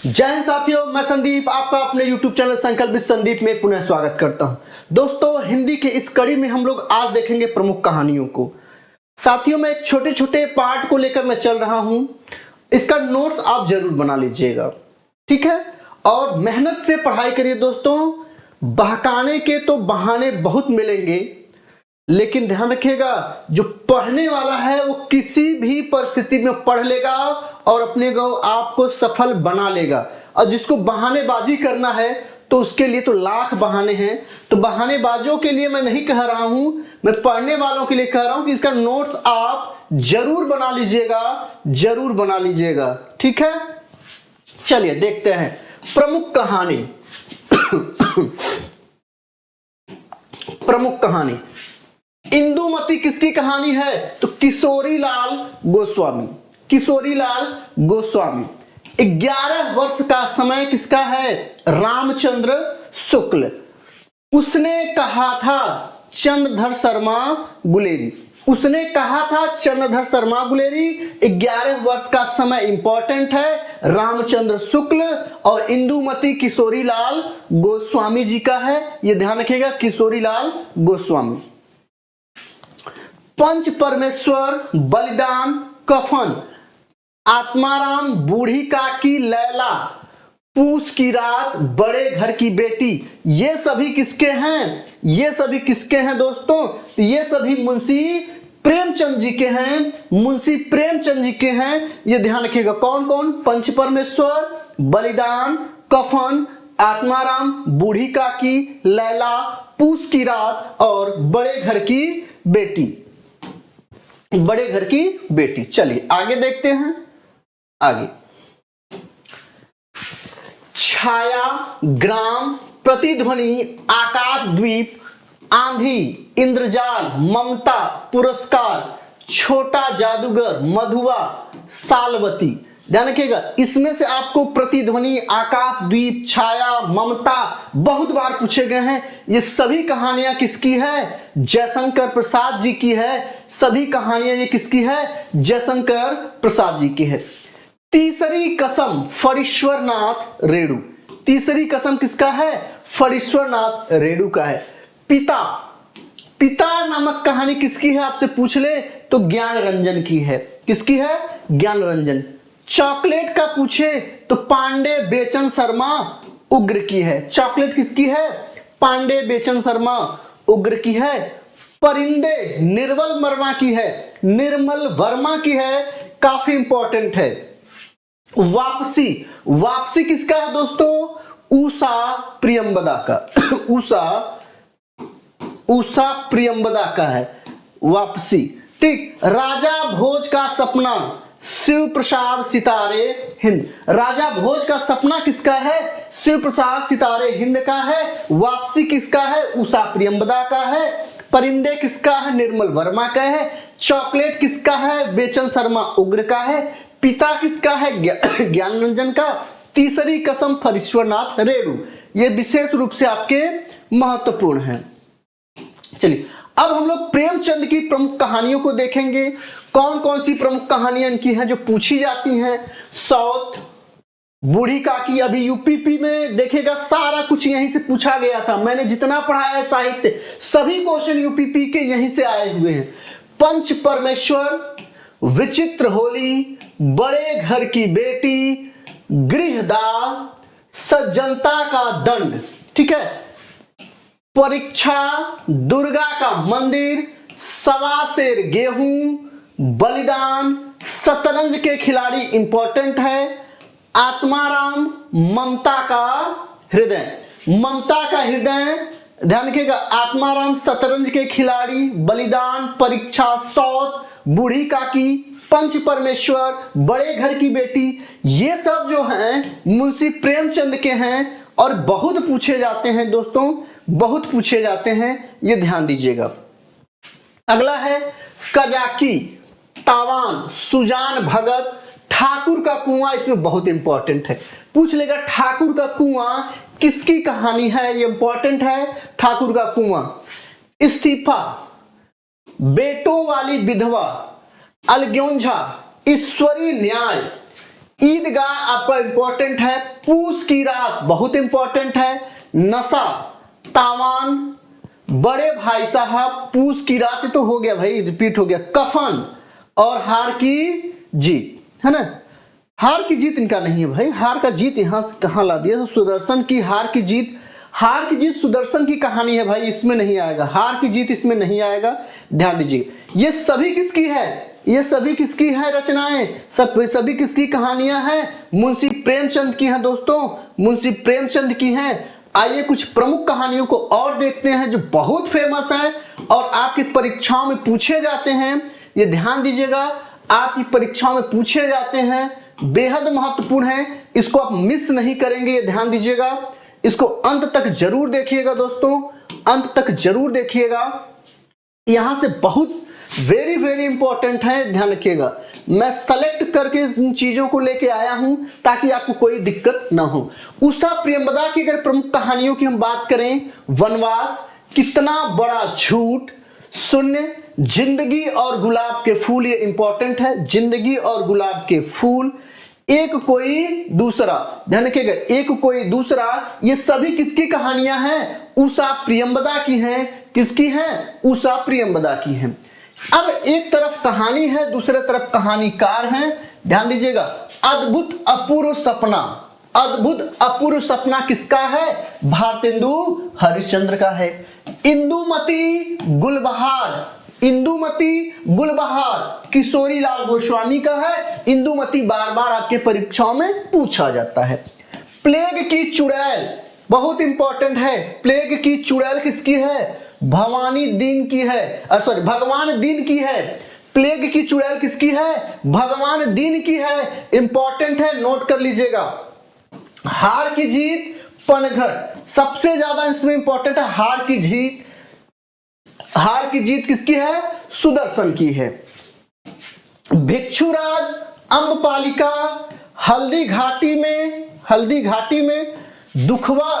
जय हिंद साथियों, मैं संदीप आपका अपने YouTube चैनल संकल्प विद संदीप में पुनः स्वागत करता हूं। दोस्तों, हिंदी के इस कड़ी में हम लोग आज देखेंगे प्रमुख कहानियों को। साथियों, मैं एक छोटे छोटे पार्ट को लेकर मैं चल रहा हूं। इसका नोट्स आप जरूर बना लीजिएगा, ठीक है। और मेहनत से पढ़ाई करिए दोस्तों। बहकाने के तो बहाने बहुत मिलेंगे, लेकिन ध्यान रखिएगा, जो पढ़ने वाला है वो किसी भी परिस्थिति में पढ़ लेगा और अपने को आपको सफल बना लेगा। और जिसको बहानेबाजी करना है तो उसके लिए तो लाख बहाने हैं। तो बहानेबाजों के लिए मैं नहीं कह रहा हूं, मैं पढ़ने वालों के लिए कह रहा हूं कि इसका नोट्स आप जरूर बना लीजिएगा, जरूर बना लीजिएगा, ठीक है। चलिए देखते हैं प्रमुख कहानी। प्रमुख कहानी इंदुमती किसकी कहानी है? तो किशोरीलाल गोस्वामी। किशोरीलाल गोस्वामी। 11 वर्ष का समय किसका है? रामचंद्र शुक्ल। उसने कहा था चंद्रधर शर्मा गुलेरी। उसने कहा था चंद्रधर शर्मा गुलेरी। 11 वर्ष का समय इंपॉर्टेंट है, रामचंद्र शुक्ल। और इंदुमती किशोरीलाल गोस्वामी जी का है, यह ध्यान रखिएगा, किशोरीलाल गोस्वामी। पंच परमेश्वर, बलिदान, कफन, आत्माराम, बूढ़ी काकी, लैला, पूस की रात, बड़े घर की बेटी, ये सभी किसके हैं? ये सभी किसके हैं दोस्तों? ये सभी मुंशी प्रेमचंद जी के हैं। मुंशी प्रेमचंद जी के हैं, ये ध्यान रखिएगा। कौन कौन? पंच परमेश्वर, बलिदान, कफन, आत्माराम, बूढ़ी काकी, लैला, पूस की रात और बड़े घर की बेटी। बड़े घर की बेटी। चलिए आगे देखते हैं। आगे छाया, ग्राम, प्रतिध्वनि, आकाश द्वीप, आंधी, इंद्रजाल, ममता, पुरस्कार, छोटा जादूगर, मधुआ, सालवती। ध्यान रखिएगा, इसमें से आपको प्रतिध्वनि, आकाश द्वीप, छाया, ममता बहुत बार पूछे गए हैं। ये सभी कहानियां किसकी है? जयशंकर प्रसाद जी की है। सभी कहानियां ये किसकी है? जयशंकर प्रसाद जी की है। तीसरी कसम, फणीश्वरनाथ रेणु। तीसरी कसम किसका है? फणीश्वरनाथ रेणु का है। पिता, पिता नामक कहानी किसकी है आपसे पूछ ले तो ज्ञान रंजन की है। किसकी है? ज्ञान रंजन। चॉकलेट का पूछे तो पांडे बेचन शर्मा उग्र की है। चॉकलेट किसकी है? पांडे बेचन शर्मा उग्र की है। परिंदे निर्मल वर्मा की है। निर्मल वर्मा की है, काफी इंपॉर्टेंट है। वापसी, वापसी किसका है दोस्तों? उषा प्रियंबदा का। उषा प्रियंबदा का है वापसी, ठीक। राजा भोज का सपना, शिव प्रसाद सितारे हिंद। राजा भोज का सपना किसका है? शिव प्रसाद सितारे हिंद का है। वापसी किसका है? उषा प्रियंबदा का है। परिंदे किसका है? निर्मल वर्मा का है। चॉकलेट किसका है? बेचन शर्मा उग्र का है। पिता किसका है? ज्ञान रंजन का। तीसरी कसम फणीश्वरनाथ रेणु। ये विशेष रूप से आपके महत्वपूर्ण है। चलिए अब हम लोग प्रेमचंद की प्रमुख कहानियों को देखेंगे। कौन कौन सी प्रमुख कहानियां इनकी हैं जो पूछी जाती हैं? साउथ, बूढ़ी काकी, अभी यूपीपी में देखेगा सारा कुछ यहीं से पूछा गया था। मैंने जितना पढ़ाया है साहित्य, सभी क्वेश्चन यूपीपी के यहीं से आए हुए हैं। पंच परमेश्वर, विचित्र होली, बड़े घर की बेटी, गृहदाह, सज्जनता का दंड, ठीक है, परीक्षा, दुर्गा का मंदिर, सवा सेर गेहूं, बलिदान, शतरंज के खिलाड़ी इंपॉर्टेंट है, आत्माराम, ममता का हृदय। ममता का हृदय ध्यान रखिएगा। आत्माराम, शतरंज के खिलाड़ी, बलिदान, परीक्षा, सौत, बूढ़ी काकी, पंच परमेश्वर, बड़े घर की बेटी, ये सब जो हैं मुंशी प्रेमचंद के हैं और बहुत पूछे जाते हैं दोस्तों, बहुत पूछे जाते हैं, ये ध्यान दीजिएगा। अगला है कजाकी, तावान, सुजान भगत, ठाकुर का कुआं। इसमें बहुत इंपॉर्टेंट है, पूछ लेगा ठाकुर का कुआं किसकी कहानी है? ये इंपॉर्टेंट है, ठाकुर का कुआं। इस्तीफा, बेटों वाली विधवा, अलग्योंझा, ईश्वरी न्याय, ईदगाह आपका इंपॉर्टेंट है, पूस की रात बहुत इंपॉर्टेंट है, नशा, तावान, बड़े भाई साहब, पूस की रात तो हो गया भाई, रिपीट हो गया, कफन और हार की जीत, है ना। हार की जीत इनका नहीं है भाई, हार का जीत यहां से कहां ला दिया, तो सुदर्शन की हार की जीत, हार की जीत सुदर्शन की कहानी है भाई, इसमें नहीं आएगा, हार की जीत इसमें नहीं आएगा, ध्यान दीजिए। ये सभी किसकी है, ये सभी किसकी है रचनाएं, सभी किसकी कहानियां हैं, मुंशी प्रेमचंद की हैं दोस्तों, मुंशी प्रेमचंद की हैं। आइए कुछ प्रमुख कहानियों को और देखते हैं जो बहुत फेमस हैं और आपकी परीक्षाओं में पूछे जाते हैं। ये ध्यान दीजिएगा, आपकी परीक्षाओं में पूछे जाते हैं, बेहद महत्वपूर्ण है, इसको आप मिस नहीं करेंगे, ये ध्यान दीजिएगा, इसको अंत तक जरूर देखिएगा दोस्तों, अंत तक जरूर देखिएगा, यहां से बहुत वेरी वेरी इंपॉर्टेंट है, ध्यान रखिएगा। मैं सेलेक्ट करके इन चीजों को लेके आया हूं ताकि आपको कोई दिक्कत ना हो। उषा प्रियंवदा की अगर प्रमुख कहानियों की हम बात करें, वनवास, कितना बड़ा झूठ, शून्य, जिंदगी और गुलाब के फूल, ये इंपॉर्टेंट है, जिंदगी और गुलाब के फूल, एक कोई दूसरा, ध्यान रखिएगा, एक कोई दूसरा, ये सभी किसकी कहानियां हैं, उषा प्रियंवदा की हैं, किसकी हैं, उषा प्रियंवदा की हैं। अब एक तरफ कहानी है, दूसरे तरफ कहानीकार हैं, ध्यान दीजिएगा। अद्भुत अपूर्व सपना, अद्भुत अपूर्व सपना किसका है, भारतेंदु हरिश्चंद्र का है। इंदुमती गुलबहार, इंदुमती गुलबहार किशोरी लाल गोस्वामी का है, इंदुमती बार बार आपके परीक्षाओं में पूछा जाता है। प्लेग की चुड़ैल बहुत इंपॉर्टेंट है, प्लेग की चुड़ैल किसकी है, भवानी दीन की है, सॉरी भगवान दीन की है। प्लेग की चुड़ैल किसकी है, भगवान दीन की है, इंपॉर्टेंट है, नोट कर लीजिएगा। हार की जीत पनघट, सबसे ज्यादा इसमें इंपॉर्टेंट है, हार की जीत, हार की जीत किसकी है, सुदर्शन की है। भिक्षुराज, अम्बपालिका, हल्दी घाटी में दुखवा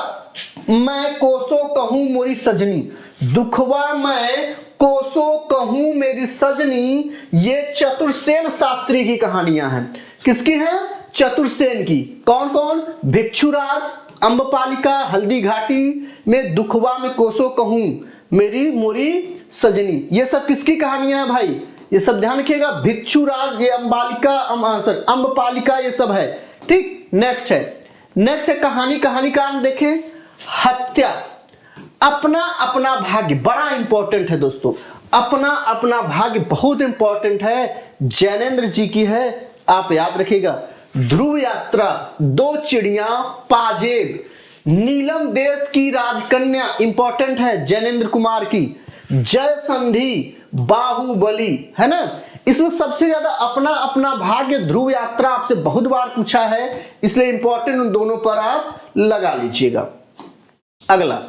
मैं कोसो कहूं मोरी सजनी, दुखवा मैं कोसो कहूं मेरी सजनी, ये चतुर्सेन शास्त्री की कहानियां हैं, किसकी हैं, चतुर्सेन की। कौन कौन, भिक्षुराज, अम्बपालिका, हल्दी घाटी में दुखवा में कोसो कहूं मेरी मोरी सजनी, ये सब किसकी कहानियां हैं भाई, ये सब ध्यान रखिएगा। भिक्षुराज, ये अम्बपालिका, ये सब है, ठीक। नेक्स्ट है कहानी का देखें, हत्या, अपना अपना भाग्य, बड़ा इंपॉर्टेंट है दोस्तों, अपना अपना भाग्य बहुत इंपॉर्टेंट है, जैनेन्द्र जी की है, आप याद रखिएगा। ध्रुव यात्रा, दो चिड़िया, पाजेब, नीलम देश की राजकन्या, इंपॉर्टेंट है, जैनेन्द्र कुमार की। जय संधि, बाहुबली, है ना। इसमें सबसे ज्यादा अपना अपना भाग्य, ध्रुव यात्रा आपसे बहुत बार पूछा है, इसलिए इंपॉर्टेंट उन दोनों पर आप लगा लीजिएगा। अगला,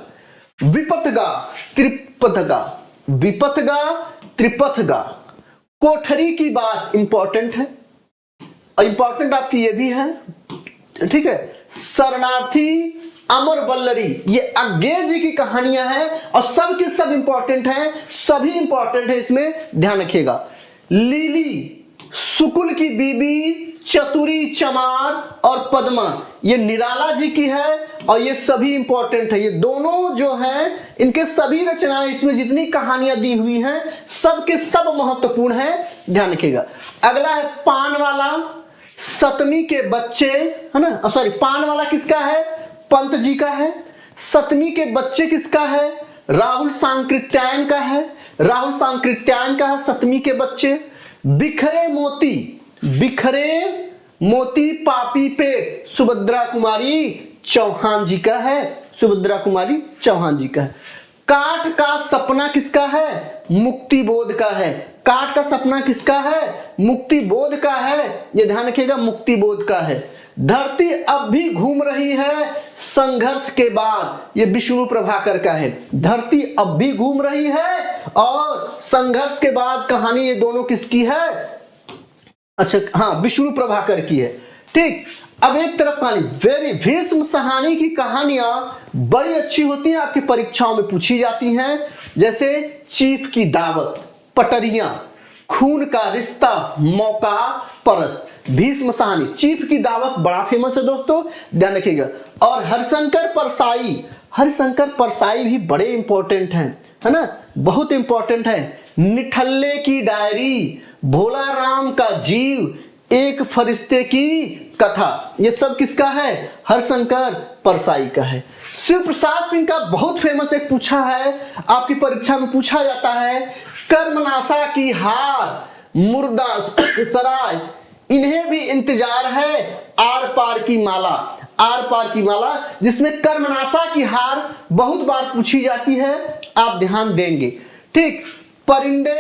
विपथगा त्रिपथगा, विपथगा त्रिपथगा, कोठरी की बात इंपॉर्टेंट है, इंपॉर्टेंट आपकी ये भी है, ठीक है। शरणार्थी, अमर वल्लरी, ये अज्ञेय जी की कहानियां हैं और सब के सब इंपॉर्टेंट हैं, सभी इंपॉर्टेंट है, इसमें ध्यान रखिएगा। लीली, सुकुल की बीबी, चतुरी, चमार और पद्मा, ये निराला जी की है और ये सभी इंपॉर्टेंट है, ये दोनों जो हैं इनके सभी रचनाएं, इसमें जितनी कहानियां दी हुई हैं सब के सब महत्वपूर्ण है, ध्यान रखिएगा। अगला है पान वाला, सतमी के बच्चे, है ना, सॉरी पान वाला किसका है, पंत जी का है। सतमी के बच्चे किसका है, राहुल सांकृत्यायन का है, राहुल सांकृत्यायन का है सतमी के बच्चे। बिखरे मोती पापी पे, सुभद्रा कुमारी चौहान जी का है, सुभद्रा कुमारी चौहान जी का है। काठ का सपना किसका है, मुक्ति बोध का है, काठ का सपना किसका है, मुक्ति बोध का है, ये ध्यान रखिएगा, मुक्ति बोध का है। धरती अब भी घूम रही है संघर्ष के बाद, ये विष्णु प्रभाकर का है, धरती अब भी घूम रही है और संघर्ष के बाद कहानी, ये दोनों किसकी है, अच्छा हाँ विष्णु प्रभाकर की है, ठीक। अब एक तरफ कहानी, वेरी भीष्म सहानी की कहानियां बड़ी अच्छी होती हैं, आपकी परीक्षाओं में पूछी जाती हैं, जैसे चीफ की दावत, पटरियां, खून का रिश्ता, मौका परस्त, भीष्म साहनी, चीफ की दावत बड़ा फेमस है दोस्तों, ध्यान रखिएगा। और हरिशंकर परसाई, हरिशंकर परसाई भी बड़े इंपॉर्टेंट हैं, है ना, बहुत इंपॉर्टेंट है। निठल्ले की डायरी, भोला राम का जीव, एक फरिश्ते की कथा, ये सब किसका है? हरिशंकर परसाई का है। शिव प्रसाद सिंह का बहुत फेमस एक पूछा है, आपकी परीक्षा में पूछा जाता है, कर्मनाशा की हार, मुर्दा सराय, इन्हें भी इंतजार है, आर पार की माला, आर पार की माला, जिसमें कर्मनाशा की हार बहुत बार पूछी जाती है, आप ध्यान देंगे। ठीक, परिंदे,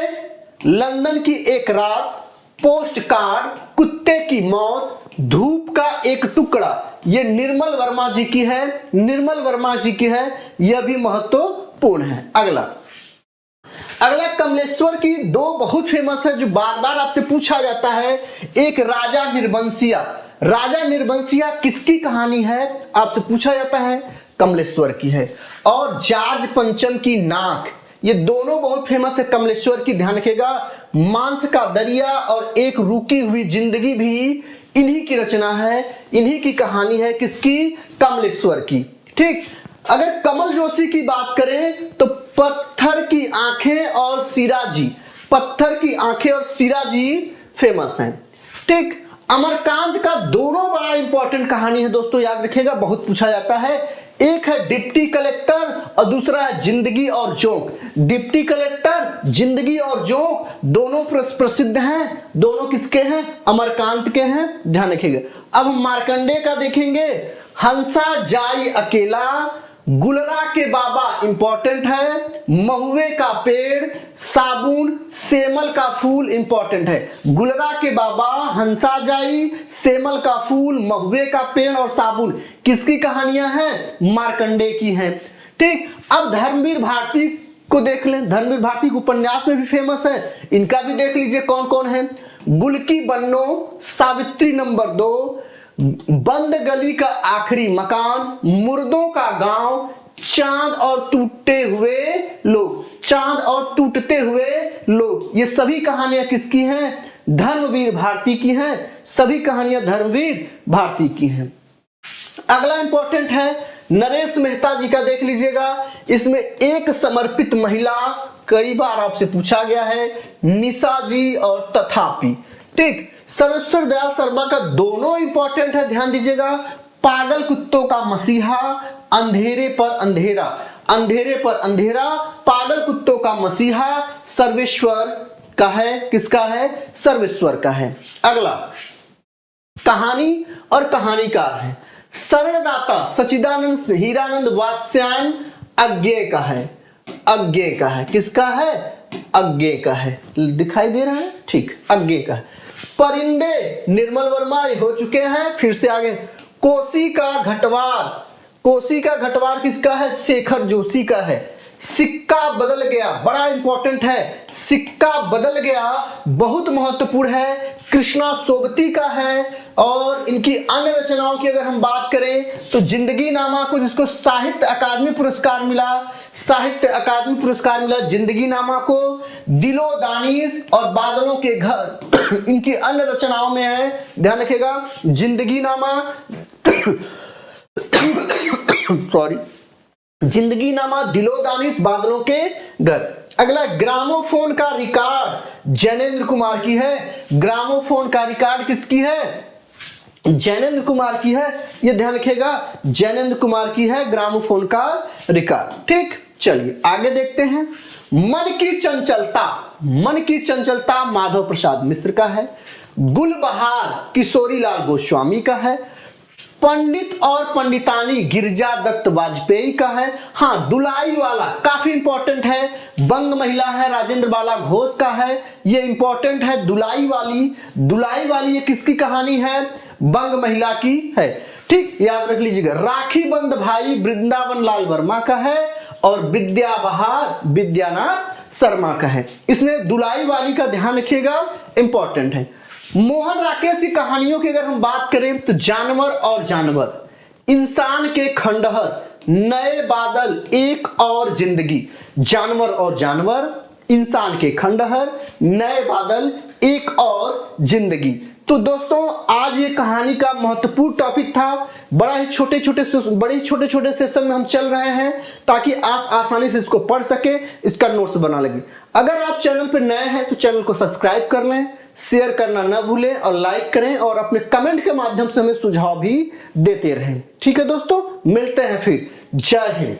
लंदन की एक रात, पोस्ट कार्ड, कुत्ते की मौत, धूप का एक टुकड़ा, ये निर्मल वर्मा जी की है, निर्मल वर्मा जी की है, यह भी महत्वपूर्ण है। अगला कमलेश्वर की दो बहुत फेमस है जो बार बार आपसे पूछा जाता है। एक राजा निर्बंसिया, राजा निर्बंसिया किसकी कहानी है? आपसे पूछा जाता है, कमलेश्वर की है। और जार्ज पंचम की नाक, ये दोनों बहुत फेमस है कमलेश्वर की, ध्यान रखिएगा। मांस का दरिया और एक रुकी हुई जिंदगी भी इन्हीं की रचना है, इन्हीं की कहानी है, किसकी? कमलेश्वर की। ठीक, अगर कमल जोशी की बात करें तो पत्थर की आंखें और सिराजी, पत्थर की आंखें और सिराजी फेमस हैं। ठीक, अमरकांत का दोनों बड़ा इंपॉर्टेंट कहानी है दोस्तों, याद रखिएगा, बहुत पूछा जाता है। एक है डिप्टी कलेक्टर और दूसरा है जिंदगी और जोंक। डिप्टी कलेक्टर, जिंदगी और जोंक दोनों प्रसिद्ध हैं, दोनों किसके हैं? अमरकांत के हैं, ध्यान रखिएगा। अब मार्कंडे का देखेंगे, हंसा जाई अकेला, गुलरा के बाबा इंपॉर्टेंट है, महुए का पेड़, साबुन, सेमल का फूल इंपॉर्टेंट है। गुलरा के बाबा, हंसा जाई, सेमल का फूल, महुए का पेड़ और साबुन किसकी कहानियां हैं? मार्कंडे की हैं। ठीक, अब धर्मवीर भारती को देख लें, धर्मवीर भारती को उपन्यास में भी फेमस है, इनका भी देख लीजिए कौन कौन है। गुलकी बन्नो, सावित्री नंबर 2, बंद गली का आखिरी मकान, मुर्दों का गांव, चांद और टूटते हुए लोग, चांद और टूटते हुए लोग, ये सभी कहानियां किसकी हैं? धर्मवीर भारती की हैं, सभी कहानियां धर्मवीर भारती की हैं। अगला इंपॉर्टेंट है नरेश मेहता जी का, देख लीजिएगा, इसमें एक समर्पित महिला, कई बार आपसे पूछा गया है, निशा जी और तथापि। ठीक, सर्वेश्वर दयाल शर्मा का दोनों इंपॉर्टेंट है, ध्यान दीजिएगा। पागल कुत्तों का मसीहा, अंधेरे पर अंधेरा, अंधेरे पर अंधेरा, पागल कुत्तों का मसीहा सर्वेश्वर का है, किसका है? सर्वेश्वर का है। अगला कहानी और कहानीकार है, शरणदाता सचिदानंद हीरानंद वात्स्यायन अज्ञेय का है, अज्ञेय का है, किसका है? अज्ञेय का है, दिखाई दे रहा है, ठीक, अज्ञेय का है। परिंदे निर्मल वर्मा हो चुके हैं, फिर से आगे। कोसी का घटवार, कोसी का घटवार किसका है? शेखर जोशी का है। सिक्का बदल गया, बड़ा इंपॉर्टेंट है, सिक्का बदल गया बहुत महत्वपूर्ण है, कृष्णा सोबती का है। और इनकी अन्य रचनाओं की अगर हम बात करें तो जिंदगी नामा को, जिसको साहित्य अकादमी पुरस्कार मिला, साहित्य अकादमी पुरस्कार मिला जिंदगी नामा को। दिलो दानिश और बादलों के घर इनकी अन्य रचनाओं में है, ध्यान रखिएगा, जिंदगी नामा सॉरी, जिंदगी नामा, दिलो दानिश, बादलों के घर। अगला ग्रामोफोन का रिकॉर्ड जैनेन्द्र कुमार की है, ग्रामोफोन का रिकॉर्ड किसकी है? जैनेन्द्र कुमार की है, ये ध्यान रखिएगा, जैनेन्द्र कुमार की है ग्रामोफोन का रिकॉर्ड। ठीक, चलिए आगे देखते हैं। मन की चंचलता, मन की चंचलता माधव प्रसाद मिश्र का है। गुलबहार किशोरीलाल गोस्वामी का है। पंडित और पंडितानी गिरिजा दत्त वाजपेयी का है। हाँ, दुलाई वाला काफी इंपॉर्टेंट है, बंग महिला है, राजेंद्र बाला घोष का है, ये इंपॉर्टेंट है। दुलाई वाली, दुलाई वाली ये किसकी कहानी है? बंग महिला की है। ठीक, याद रख लीजिएगा। राखी बंद भाई वृंदावन लाल वर्मा का है और विद्या बहार विद्यानाथ शर्मा का है। इसमें दुलाई वाली का ध्यान रखिएगा, इंपॉर्टेंट है। मोहन राकेश की कहानियों की अगर हम बात करें तो जानवर और जानवर, इंसान के खंडहर, नए बादल, एक और जिंदगी। जानवर और जानवर, इंसान के खंडहर, नए बादल, एक और जिंदगी। तो दोस्तों आज ये कहानी का महत्वपूर्ण टॉपिक था। बड़े छोटे छोटे सेशन में हम चल रहे हैं ताकि आप आसानी से इसको पढ़ सके, इसका नोट्स बना लगे। अगर आप चैनल पर नए हैं तो चैनल को सब्सक्राइब कर लें, शेयर करना ना भूलें और लाइक करें और अपने कमेंट के माध्यम से हमें सुझाव भी देते रहें। ठीक है दोस्तों, मिलते हैं फिर। जय हिंद।